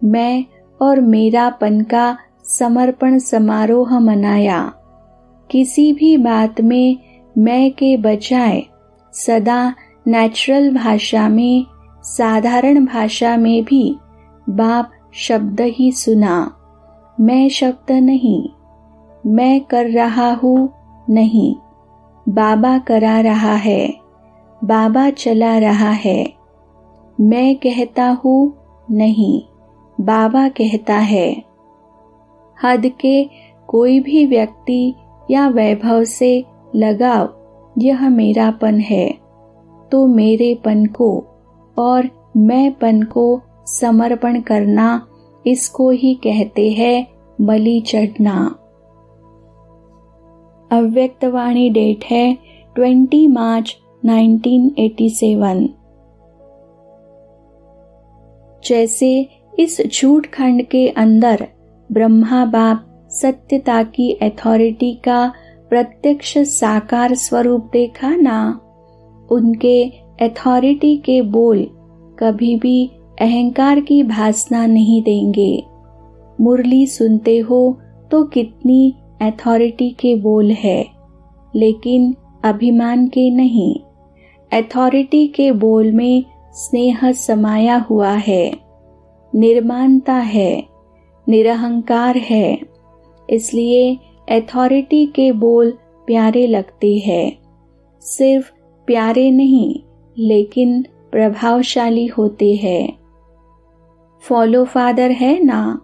मैं और मेरापन का समर्पण समारोह मनाया। किसी भी बात में मैं के बजाय सदा नेचुरल भाषा में, साधारण भाषा में भी बाप शब्द ही सुना। मैं शब्द नहीं, मैं कर रहा हूँ नहीं, बाबा करा रहा है, बाबा चला रहा है। मैं कहता हूँ नहीं, बाबा कहता है। हद के कोई भी व्यक्ति या वैभव से लगाव, यह मेरापन है, तो मेरेपन को और मैंपन को समर्पण करना, इसको ही कहते हैं बलि चढ़ना। अव्यक्त वाणी डेट है 20 मार्च 1987। जैसे इस झूठ खंड के अंदर ब्रह्मा बाप सत्यता की अथॉरिटी का प्रत्यक्ष साकार स्वरूप देखा ना, उनके अथॉरिटी के बोल कभी भी अहंकार की भासना नहीं देंगे। मुरली सुनते हो तो कितनी अथॉरिटी के बोल है, लेकिन अभिमान के नहीं। अथॉरिटी के बोल में स्नेह समाया हुआ है, निर्मानता है, निरहंकार है। इसलिए अथॉरिटी के बोल प्यारे लगते हैं। सिर्फ प्यारे नहीं, लेकिन प्रभावशाली होते हैं। फॉलो फादर है ना,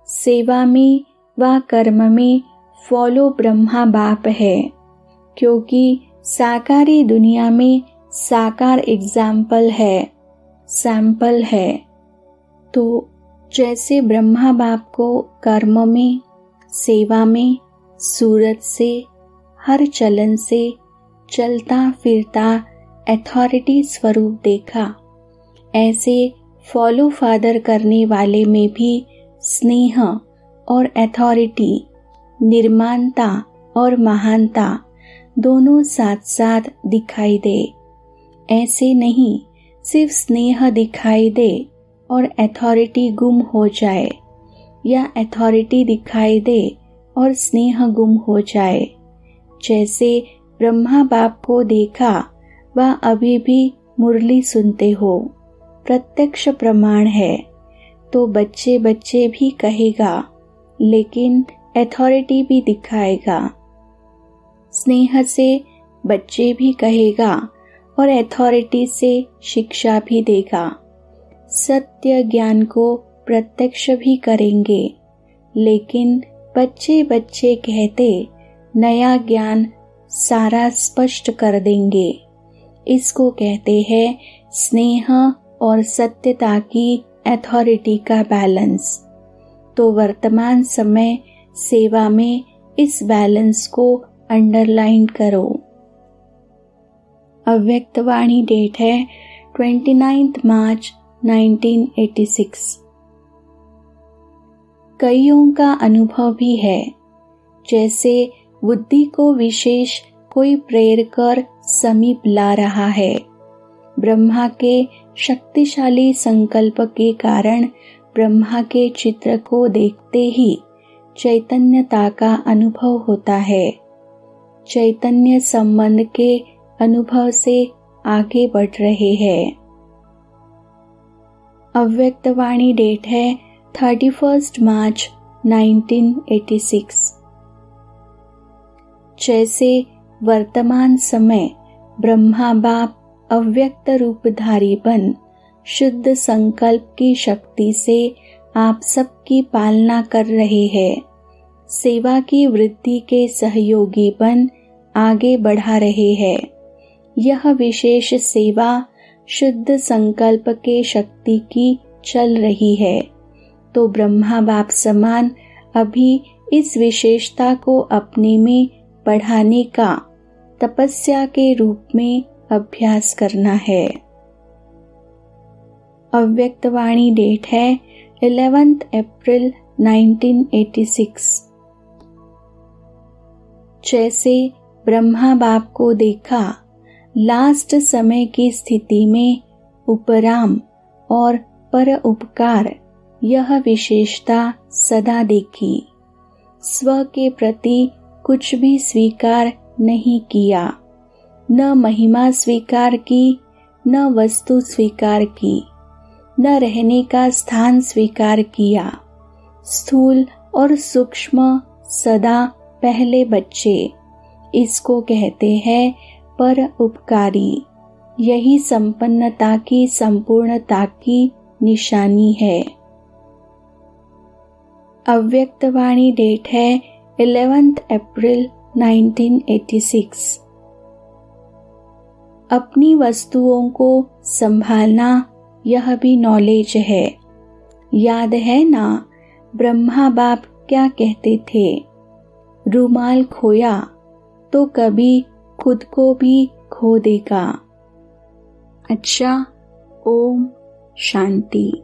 सेवा में व कर्म में फॉलो ब्रह्मा बाप है, क्योंकि साकारी दुनिया में साकार एग्जाम्पल है, सैंपल है। तो जैसे ब्रह्मा बाप को कर्म में, सेवा में, सूरत से, हर चलन से, चलता फिरता अथॉरिटी स्वरूप देखा, ऐसे फॉलो फादर करने वाले में भी स्नेह और अथॉरिटी, निर्माणता और महानता दोनों साथ साथ दिखाई दे। ऐसे नहीं सिर्फ स्नेह दिखाई दे और अथॉरिटी गुम हो जाए, या अथॉरिटी दिखाई दे और स्नेह गुम हो जाए। जैसे ब्रह्मा बाप को देखा वह अभी भी मुरली सुनते हो, प्रत्यक्ष प्रमाण है। तो बच्चे बच्चे भी कहेगा, लेकिन अथॉरिटी भी दिखाएगा। स्नेह से बच्चे भी कहेगा और अथॉरिटी से शिक्षा भी देगा। सत्य ज्ञान को प्रत्यक्ष भी करेंगे, लेकिन बच्चे बच्चे कहते नया ज्ञान सारा स्पष्ट कर देंगे। इसको कहते हैं स्नेह और सत्यता की अथॉरिटी का बैलेंस। तो वर्तमान समय सेवा में इस बैलेंस को अंडरलाइन करो। अव्यक्तवाणी डेट है 29 मार्च 1986। कईयों का अनुभव भी है, जैसे बुद्धि को विशेष कोई प्रेर कर समीप ला रहा है। ब्रह्मा के शक्तिशाली संकल्प के कारण ब्रह्मा के चित्र को देखते ही चैतन्यता का अनुभव होता है। चैतन्य संबंध के अनुभव से आगे बढ़ रहे हैं। अव्यक्तवाणी डेट है 31 मार्च 1986। जैसे वर्तमान समय ब्रह्मा बाप अव्यक्त रूपधारी बन शुद्ध संकल्प की शक्ति से आप सबकी पालना कर रहे हैं, सेवा की वृद्धि के सहयोगी बन आगे बढ़ा रहे हैं। यह विशेष सेवा शुद्ध संकल्प के शक्ति की चल रही है। तो ब्रह्मा बाप समान अभी इस विशेषता को अपने में बढ़ाने का तपस्या के रूप में अभ्यास करना है। अव्यक्तवाणी डेट है 11 अप्रैल 1986। जैसे ब्रह्मा बाप को देखा लास्ट समय की स्थिति में उपराम और पर उपकार, यह विशेषता सदा देखी। स्व के प्रति कुछ भी स्वीकार नहीं किया, न महिमा स्वीकार की, न वस्तु स्वीकार की, न रहने का स्थान स्वीकार किया। स्थूल और सूक्ष्म सदा पहले बच्चे, इसको कहते हैं पर उपकारी। यही संपन्नता की संपूर्णता की निशानी है। अव्यक्तवाणी डेट है 11 अप्रैल 1986। अपनी वस्तुओं को संभालना यह भी नॉलेज है। याद है ना ब्रह्मा बाप क्या कहते थे? रुमाल खोया तो कभी खुद को भी खो देगा। अच्छा, ओम शांति।